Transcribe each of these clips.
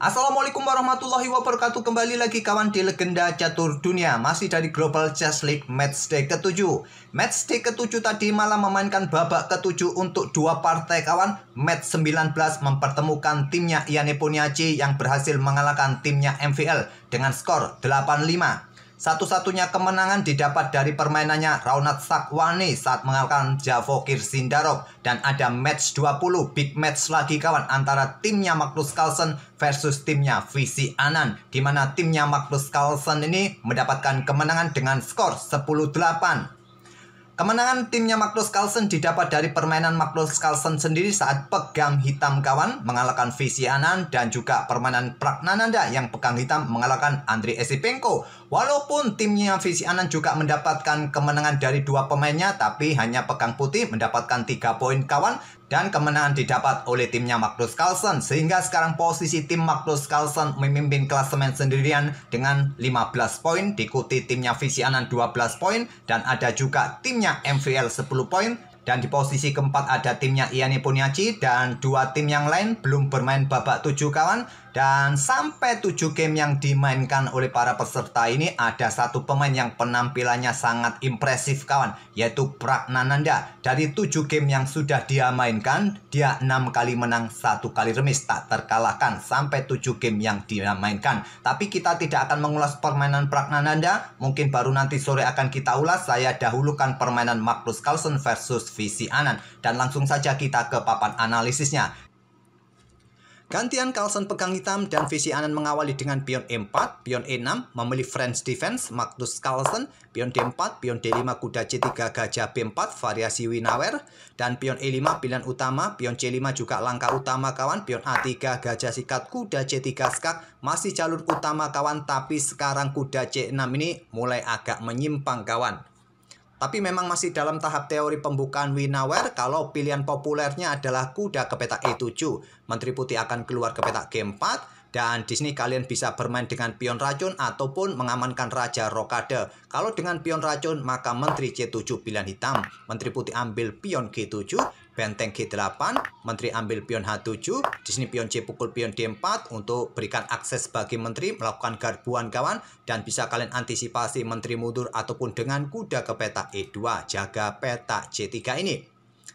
Assalamualaikum warahmatullahi wabarakatuh. Kembali lagi kawan di Legenda Catur Dunia. Masih dari Global Chess League Matchday ke-7. Matchday ke-7 tadi malam memainkan babak ke-7 untuk dua partai kawan. Match 19 mempertemukan timnya Ian Nepomniachtchi yang berhasil mengalahkan timnya MVL dengan skor 8-5. Satu-satunya kemenangan didapat dari permainannya Raunaq Sakhwani saat mengalahkan Javokir Sindarov. Dan ada match 20, big match lagi kawan, antara timnya Magnus Carlsen versus timnya VC Anand. Di mana timnya Magnus Carlsen ini mendapatkan kemenangan dengan skor 10-8. Kemenangan timnya Magnus Carlsen didapat dari permainan Magnus Carlsen sendiri saat pegang hitam kawan mengalahkan VC Anand, dan juga permainan Praggnanandhaa yang pegang hitam mengalahkan Andrei Esipenko. Walaupun timnya VC Anand juga mendapatkan kemenangan dari dua pemainnya, tapi hanya pegang putih mendapatkan 3 poin kawan, dan kemenangan didapat oleh timnya Magnus Carlsen. Sehingga sekarang posisi tim Magnus Carlsen memimpin klasemen sendirian dengan 15 poin, diikuti timnya VC Anand 12 poin, dan ada juga timnya MVL 10 poin. Dan di posisi keempat ada timnya Ian Nepomniachtchi, dan dua tim yang lain belum bermain babak 7 kawan. Dan sampai 7 game yang dimainkan oleh para peserta ini, ada satu pemain yang penampilannya sangat impresif kawan, yaitu Praggnanandhaa. Dari 7 game yang sudah dia mainkan, dia 6 kali menang, 1 kali remis, tak terkalahkan sampai 7 game yang dia mainkan. Tapi kita tidak akan mengulas permainan Praggnanandhaa, mungkin baru nanti sore akan kita ulas. Saya dahulukan permainan Magnus Carlsen versus VC Anand, dan langsung saja kita ke papan analisisnya. Gantian Carlsen pegang hitam dan VC Anand mengawali dengan pion E4, pion E6, memilih French defense Magnus Carlsen, pion D4, pion D5, kuda C3, gajah B4, variasi Winawer, dan pion E5 pilihan utama, pion C5 juga langkah utama kawan, pion A3, gajah sikat, kuda C3 skak, masih jalur utama kawan, tapi sekarang kuda C6 ini mulai agak menyimpang kawan. Tapi memang masih dalam tahap teori pembukaan Winawer. Kalau pilihan populernya adalah kuda ke petak E7, Menteri Putih akan keluar ke petak G4, dan di sini kalian bisa bermain dengan pion racun ataupun mengamankan raja rokade. Kalau dengan pion racun maka Menteri C7 pilihan hitam, Menteri Putih ambil pion G7, benteng G8, Menteri ambil pion H7. Di sini pion C pukul pion D4 untuk berikan akses bagi Menteri melakukan garbuan kawan, dan bisa kalian antisipasi Menteri mundur ataupun dengan kuda ke petak E2, jaga petak C3 ini.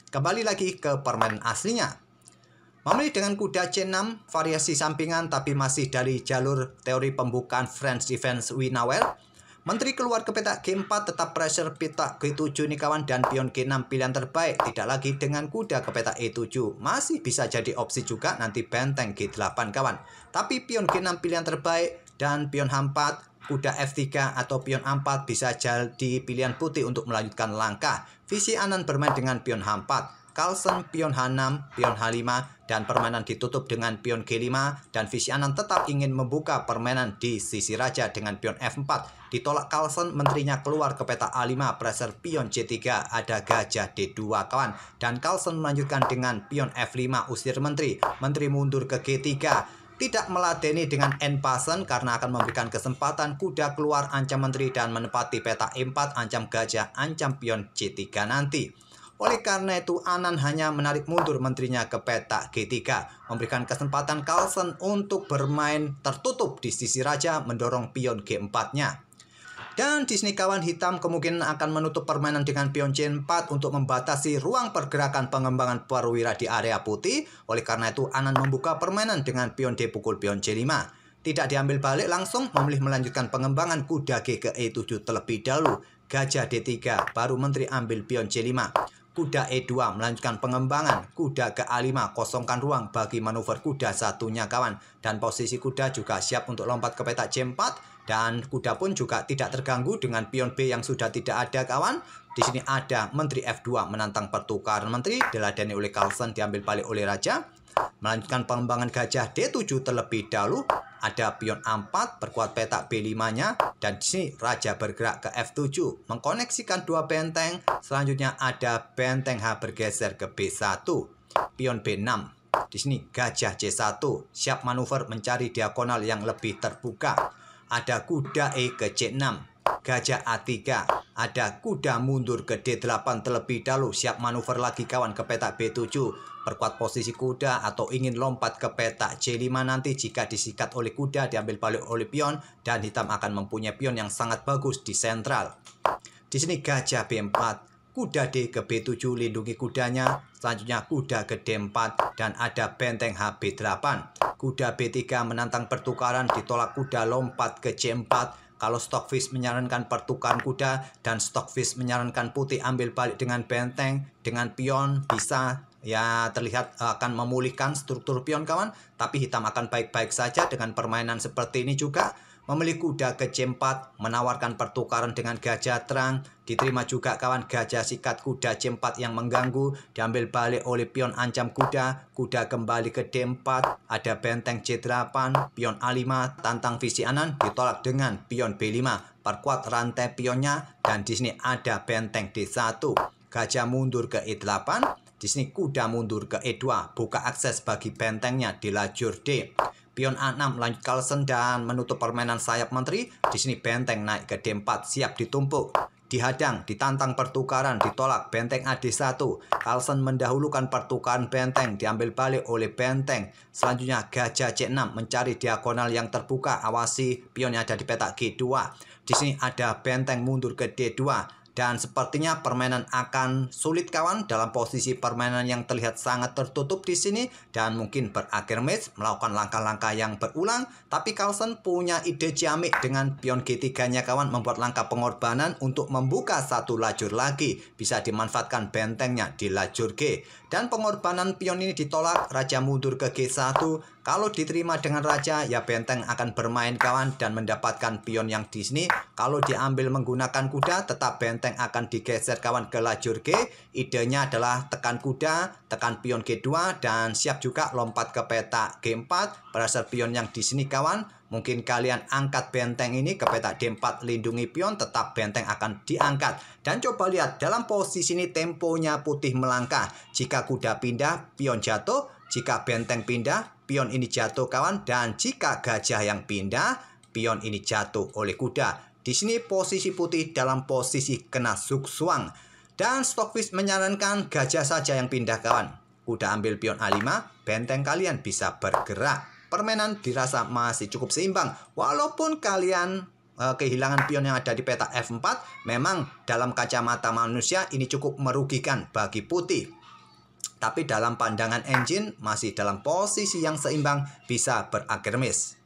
Kembali lagi ke permainan aslinya. Memilih dengan kuda C6, variasi sampingan tapi masih dari jalur teori pembukaan French defense Winawer. Menteri keluar ke petak G4, tetap pressure petak G7 nih kawan, dan pion G6 pilihan terbaik, tidak lagi dengan kuda ke petak E7. Masih bisa jadi opsi juga nanti benteng G8 kawan. Tapi pion G6 pilihan terbaik, dan pion H4, kuda F3 atau pion A4 bisa jadi pilihan putih untuk melanjutkan langkah. VC Anand bermain dengan pion H4. Carlsen pion H6, pion H5, dan permainan ditutup dengan pion G5, dan VC Anand tetap ingin membuka permainan di sisi raja dengan pion F4. Ditolak Carlsen, menterinya keluar ke petak A5, pressure pion C3, ada gajah D2 kawan, dan Carlsen melanjutkan dengan pion F5 usir menteri. Menteri mundur ke G3. Tidak meladeni dengan end pasen karena akan memberikan kesempatan kuda keluar ancam menteri dan menepati petak E4, ancam gajah, ancam pion C3 nanti. Oleh karena itu Anand hanya menarik mundur menterinya ke petak G3, memberikan kesempatan Carlsen untuk bermain tertutup di sisi raja, mendorong pion G4-nya. Dan di sini kawan, hitam kemungkinan akan menutup permainan dengan pion C4 untuk membatasi ruang pergerakan pengembangan perwira di area putih. Oleh karena itu Anand membuka permainan dengan pion D pukul pion C5. Tidak diambil balik langsung, memilih melanjutkan pengembangan kuda G ke E7 terlebih dahulu, gajah D3, baru menteri ambil pion C5. Kuda E2 melanjutkan pengembangan, kuda ke A5 kosongkan ruang bagi manuver kuda satunya kawan, dan posisi kuda juga siap untuk lompat ke petak C4, dan kuda pun juga tidak terganggu dengan pion B yang sudah tidak ada kawan. Di sini ada menteri F2 menantang pertukaran menteri, diladeni oleh Carlsen, diambil balik oleh raja. Melanjutkan pengembangan gajah D7 terlebih dahulu, ada pion A4 perkuat petak B5-nya, dan di sini raja bergerak ke F7 mengkoneksikan dua benteng. Selanjutnya ada benteng H bergeser ke B1, pion B6. Di sini gajah C1 siap manuver mencari diagonal yang lebih terbuka. Ada kuda E ke C6. gajah A3. Ada kuda mundur ke D8 terlebih dahulu, siap manuver lagi kawan ke petak B7. Perkuat posisi kuda atau ingin lompat ke petak C5 nanti. Jika disikat oleh kuda, diambil balik oleh pion, dan hitam akan mempunyai pion yang sangat bagus di sentral. Di sini gajah B4, kuda D ke B7 lindungi kudanya. Selanjutnya kuda ke D4 dan ada benteng HB8. Kuda B3 menantang pertukaran, ditolak kuda lompat ke C4. Kalau Stockfish menyarankan pertukaran kuda dan Stockfish menyarankan putih ambil balik dengan benteng, dengan pion bisa ya terlihat akan memulihkan struktur pion kawan. Tapi hitam akan baik-baik saja dengan permainan seperti ini juga. Memilih kuda ke C4, menawarkan pertukaran dengan gajah terang. Diterima juga kawan, gajah sikat kuda C4 yang mengganggu. Diambil balik oleh pion ancam kuda. Kuda kembali ke D4. Ada benteng C8, pion A5, tantang visi anan. Ditolak dengan pion B5. Perkuat rantai pionnya. Dan di sini ada benteng D1. Gajah mundur ke E8. Di sini kuda mundur ke E2. Buka akses bagi bentengnya di lajur D. Pion A6 lanjut Carlsen dan menutup permainan sayap menteri. Di sini benteng naik ke D4 siap ditumpuk. Dihadang, ditantang pertukaran, ditolak benteng AD1. Carlsen mendahulukan pertukaran benteng, diambil balik oleh benteng. Selanjutnya gajah C6 mencari diagonal yang terbuka. Awasi pion yang ada di petak G2. Di sini ada benteng mundur ke D2. Dan sepertinya permainan akan sulit kawan dalam posisi permainan yang terlihat sangat tertutup di sini. Dan mungkin berakhir match melakukan langkah-langkah yang berulang. Tapi Carlsen punya ide ciamik dengan pion G3-nya kawan. Membuat langkah pengorbanan untuk membuka satu lajur lagi. Bisa dimanfaatkan bentengnya di lajur G. Dan pengorbanan pion ini ditolak. Raja mundur ke G1. Kalau diterima dengan raja, ya benteng akan bermain kawan dan mendapatkan pion yang di sini. Kalau diambil menggunakan kuda, tetap benteng akan digeser kawan ke lajur G. Idenya adalah tekan kuda, tekan pion G2 dan siap juga lompat ke petak G4. Berdasar pion yang di sini kawan, mungkin kalian angkat benteng ini ke petak D4 lindungi pion, tetap benteng akan diangkat. Dan coba lihat dalam posisi ini temponya putih melangkah. Jika kuda pindah, pion jatuh. Jika benteng pindah, pion ini jatuh kawan. Dan jika gajah yang pindah, pion ini jatuh oleh kuda. Di sini posisi putih dalam posisi kena suksuang. Dan Stockfish menyarankan gajah saja yang pindah kawan. Kuda ambil pion A5, benteng kalian bisa bergerak. Permainan dirasa masih cukup seimbang. Walaupun kalian kehilangan pion yang ada di petak F4, memang dalam kacamata manusia ini cukup merugikan bagi putih. Tapi dalam pandangan engine masih dalam posisi yang seimbang, bisa berakhir miss.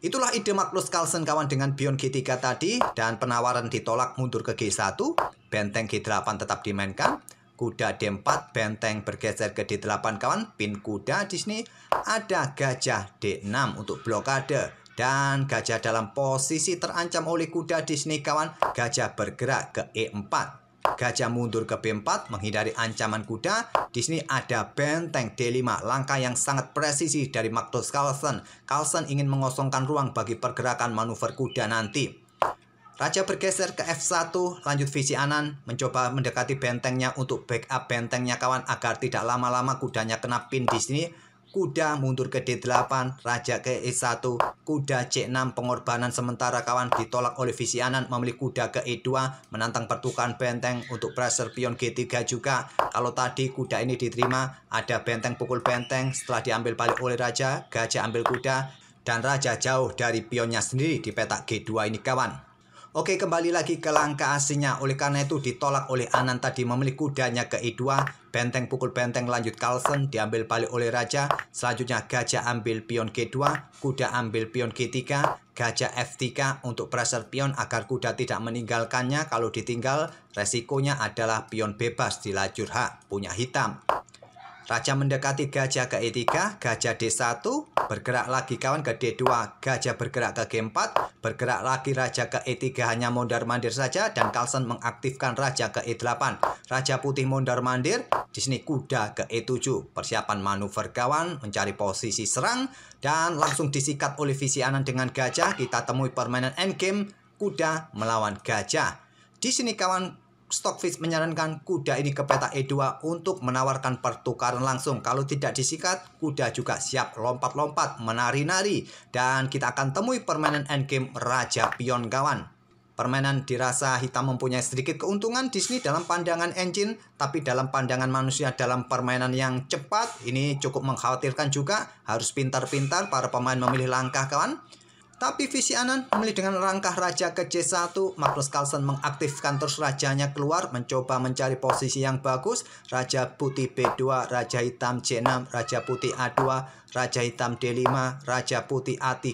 Itulah ide Magnus Carlsen kawan dengan pion G3 tadi. Dan penawaran ditolak mundur ke G1. Benteng G8 tetap dimainkan. Kuda D4, benteng bergeser ke D8 kawan. Pin kuda di sini ada gajah D6 untuk blokade. Dan gajah dalam posisi terancam oleh kuda di sini kawan. Gajah bergerak ke E4. Gajah mundur ke B4 menghindari ancaman kuda. Di sini ada benteng D5, langkah yang sangat presisi dari Magnus Carlsen. Carlsen ingin mengosongkan ruang bagi pergerakan manuver kuda nanti. Raja bergeser ke F1, lanjut visi anan, mencoba mendekati bentengnya untuk backup bentengnya kawan agar tidak lama-lama kudanya kena pin di sini. Kuda mundur ke D8, raja ke E1, kuda C6, pengorbanan sementara kawan ditolak oleh visi anan. Memilih kuda ke E2, menantang pertukaran benteng untuk pressure pion G3 juga. Kalau tadi kuda ini diterima, ada benteng pukul benteng. Setelah diambil balik oleh raja, gajah ambil kuda. Dan raja jauh dari pionnya sendiri di petak G2 ini kawan. Oke, kembali lagi ke langkah aslinya. Oleh karena itu ditolak oleh Anan tadi, memilih kudanya ke E2. Benteng pukul benteng lanjut Carlsen, diambil balik oleh raja. Selanjutnya gajah ambil pion G2, kuda ambil pion G3, gajah F3 untuk pressure pion agar kuda tidak meninggalkannya. Kalau ditinggal, resikonya adalah pion bebas di lajur H, punya hitam. Raja mendekati gajah ke E3, gajah D1, bergerak lagi kawan ke D2, gajah bergerak ke G4, bergerak lagi raja ke E3 hanya mondar-mandir saja, dan Carlsen mengaktifkan raja ke E8. Raja putih mondar-mandir, di sini kuda ke E7, persiapan manuver kawan, mencari posisi serang, dan langsung disikat oleh visi anan dengan gajah. Kita temui permainan endgame, kuda melawan gajah. Di sini kawan, Stockfish menyarankan kuda ini ke petak E2 untuk menawarkan pertukaran langsung. Kalau tidak disikat, kuda juga siap lompat-lompat, menari-nari. Dan kita akan temui permainan endgame raja pion kawan. Permainan dirasa hitam mempunyai sedikit keuntungan di sini dalam pandangan engine, tapi dalam pandangan manusia dalam permainan yang cepat ini cukup mengkhawatirkan juga. Harus pintar-pintar para pemain memilih langkah kawan. Tapi visi Anan memilih dengan langkah raja ke C1. Magnus Carlsen mengaktifkan terus rajanya keluar, mencoba mencari posisi yang bagus. Raja putih B2, raja hitam C6, raja putih A2, raja hitam D5, raja putih A3,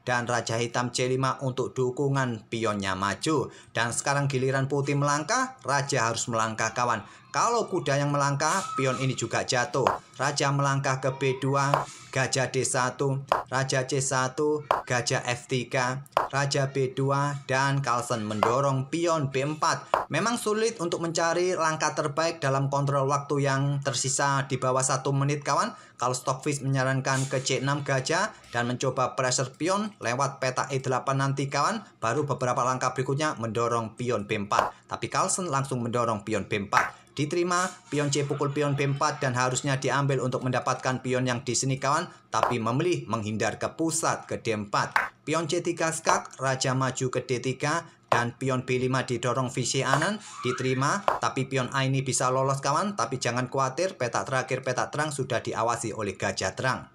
dan raja hitam C5 untuk dukungan pionnya maju. Dan sekarang giliran putih melangkah, raja harus melangkah kawan. Kalau kuda yang melangkah, pion ini juga jatuh. Raja melangkah ke B2, gajah D1, raja C1, gajah F3, raja B2, dan Carlsen mendorong pion B4. Memang sulit untuk mencari langkah terbaik dalam kontrol waktu yang tersisa di bawah 1 menit kawan. Kalau Stockfish menyarankan ke C6 gajah dan mencoba pressure pion lewat peta E8 nanti kawan, baru beberapa langkah berikutnya mendorong pion B4. Tapi Carlsen langsung mendorong pion B4. Diterima, pion C pukul pion B4 dan harusnya diambil untuk mendapatkan pion yang di sini kawan, tapi memilih menghindar ke pusat ke D4. Pion C3 skak, raja maju ke D3 dan pion B5 didorong visi Anan, diterima, tapi pion A ini bisa lolos kawan, tapi jangan khawatir, peta terakhir peta terang sudah diawasi oleh gajah terang.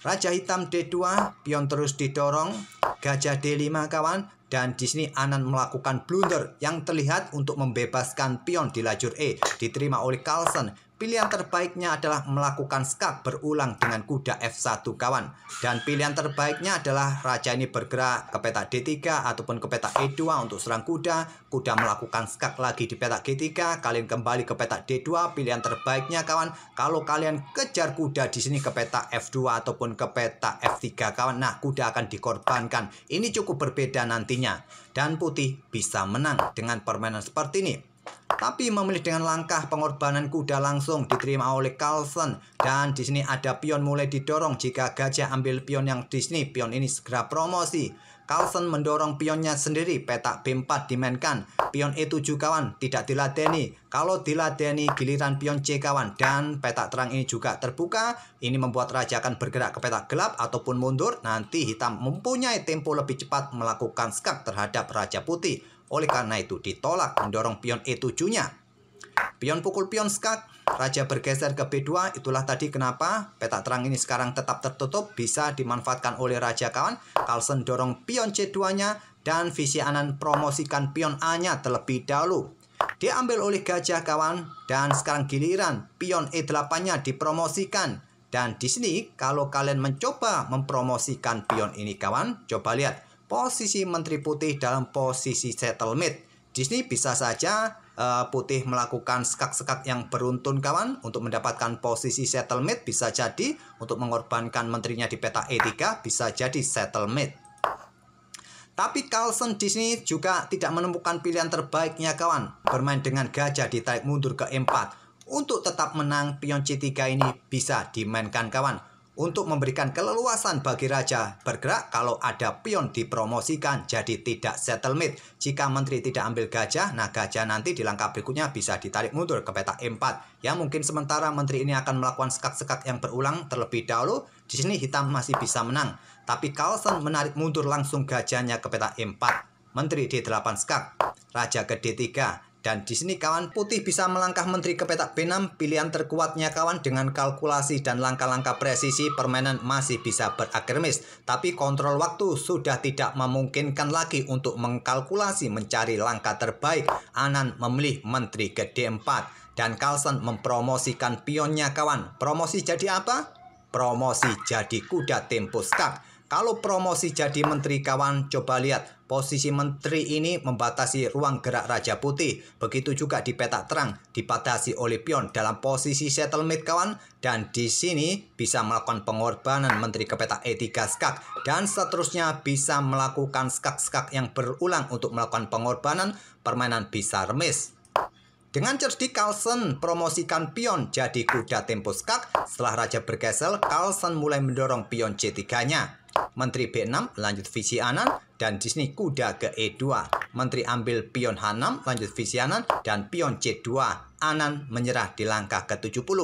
Raja hitam D2, pion terus didorong, gajah D5 kawan. Dan di sini Anan melakukan blunder yang terlihat untuk membebaskan pion di lajur E. Diterima oleh Carlsen. Pilihan terbaiknya adalah melakukan skak berulang dengan kuda F1 kawan. Dan pilihan terbaiknya adalah raja ini bergerak ke peta D3 ataupun ke peta E2 untuk serang kuda. Kuda melakukan skak lagi di peta G3. Kalian kembali ke peta D2. Pilihan terbaiknya kawan. Kalau kalian kejar kuda di sini ke peta F2 ataupun ke peta F3 kawan. Nah, kuda akan dikorbankan. Ini cukup berbeda nantinya. Dan putih bisa menang dengan permainan seperti ini. Tapi memilih dengan langkah pengorbanan kuda langsung diterima oleh Carlsen. Dan di sini ada pion mulai didorong. Jika gajah ambil pion yang di sini, pion ini segera promosi. Carlsen mendorong pionnya sendiri, peta B4 dimainkan. Pion E7 kawan, tidak diladeni. Kalau diladeni giliran pion C kawan. Dan peta terang ini juga terbuka. Ini membuat raja akan bergerak ke peta gelap ataupun mundur. Nanti hitam mempunyai tempo lebih cepat melakukan skak terhadap raja putih. Oleh karena itu ditolak mendorong pion E7-nya. Pion pukul pion skak, raja bergeser ke B2. Itulah tadi kenapa peta terang ini sekarang tetap tertutup. Bisa dimanfaatkan oleh raja kawan. Carlsen dorong pion C2-nya dan visi Anan promosikan pion A-nya terlebih dahulu. Diambil oleh gajah kawan dan sekarang giliran pion E8-nya dipromosikan. Dan di sini kalau kalian mencoba mempromosikan pion ini kawan, coba lihat. Posisi Menteri Putih dalam posisi settlement. Di sini bisa saja Putih melakukan skak-skak yang beruntun kawan untuk mendapatkan posisi settlement. Bisa jadi untuk mengorbankan menterinya di peta E3 bisa jadi settlement. Tapi Carlsen di sini juga tidak menemukan pilihan terbaiknya kawan. Bermain dengan gajah ditarik mundur ke E4. Untuk tetap menang pion C3 ini bisa dimainkan kawan. Untuk memberikan keleluasan bagi raja bergerak kalau ada pion dipromosikan jadi tidak settlement. Jika menteri tidak ambil gajah, nah gajah nanti di langkah berikutnya bisa ditarik mundur ke peta E4. Ya mungkin sementara menteri ini akan melakukan skak-skak yang berulang terlebih dahulu. Di sini hitam masih bisa menang. Tapi Carlsen menarik mundur langsung gajahnya ke peta E4. Menteri D8 skak, raja ke D3. Dan di sini kawan putih bisa melangkah menteri ke peta B6. Pilihan terkuatnya kawan dengan kalkulasi dan langkah-langkah presisi permainan masih bisa berakhir miss. Tapi kontrol waktu sudah tidak memungkinkan lagi untuk mengkalkulasi mencari langkah terbaik. Anan memilih menteri ke D4 dan Carlsen mempromosikan pionnya kawan. Promosi jadi apa? Promosi jadi kuda tempo skak. Kalau promosi jadi menteri kawan, coba lihat. Posisi menteri ini membatasi ruang gerak raja putih. Begitu juga di peta terang, dibatasi oleh pion dalam posisi settlement kawan. Dan di sini bisa melakukan pengorbanan menteri ke peta E3 skak. Dan seterusnya bisa melakukan skak-skak yang berulang untuk melakukan pengorbanan. Permainan bisa remis. Dengan cerdik Carlsen promosikan pion jadi kuda tempo skak. Setelah raja bergeser, Carlsen mulai mendorong pion C3-nya. Menteri B6 lanjut visi Anan dan di sini kuda ke E2. Menteri ambil pion H6 lanjut visi Anan dan pion C2. Anan menyerah di langkah ke-70.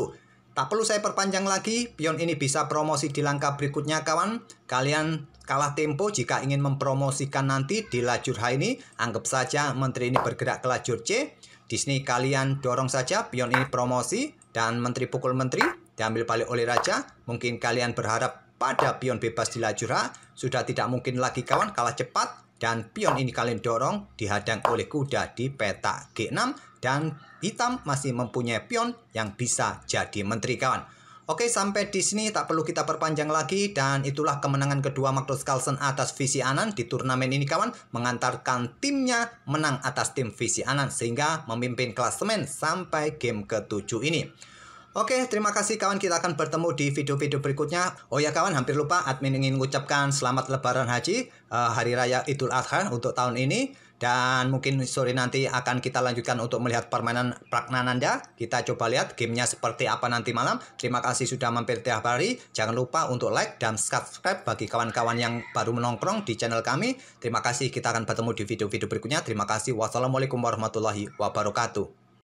Tak perlu saya perpanjang lagi, pion ini bisa promosi di langkah berikutnya kawan. Kalian kalah tempo jika ingin mempromosikan nanti di lajur H ini. Anggap saja menteri ini bergerak ke lajur C. Di sini kalian dorong saja pion ini promosi dan menteri pukul menteri diambil balik oleh raja. Mungkin kalian berharap pada pion bebas di lajur H. Sudah tidak mungkin lagi kawan, kalah cepat. Dan pion ini kalian dorong dihadang oleh kuda di peta G6. Dan hitam masih mempunyai pion yang bisa jadi menteri kawan. Oke, sampai di sini tak perlu kita perpanjang lagi. Dan itulah kemenangan kedua Magnus Carlsen atas Vici Anand di turnamen ini kawan. Mengantarkan timnya menang atas tim Vici Anand. Sehingga memimpin klasemen sampai game ke-7 ini. Oke, terima kasih kawan. Kita akan bertemu di video-video berikutnya. Oh ya kawan, hampir lupa. Admin ingin mengucapkan selamat lebaran haji. Hari Raya Idul Adha untuk tahun ini. Dan mungkin sore nanti akan kita lanjutkan untuk melihat permainan Praggnanandhaa. Kita coba lihat gamenya seperti apa nanti malam. Terima kasih sudah mampir tiap hari. Jangan lupa untuk like dan subscribe bagi kawan-kawan yang baru menongkrong di channel kami. Terima kasih, kita akan bertemu di video-video berikutnya. Terima kasih. Wassalamualaikum warahmatullahi wabarakatuh.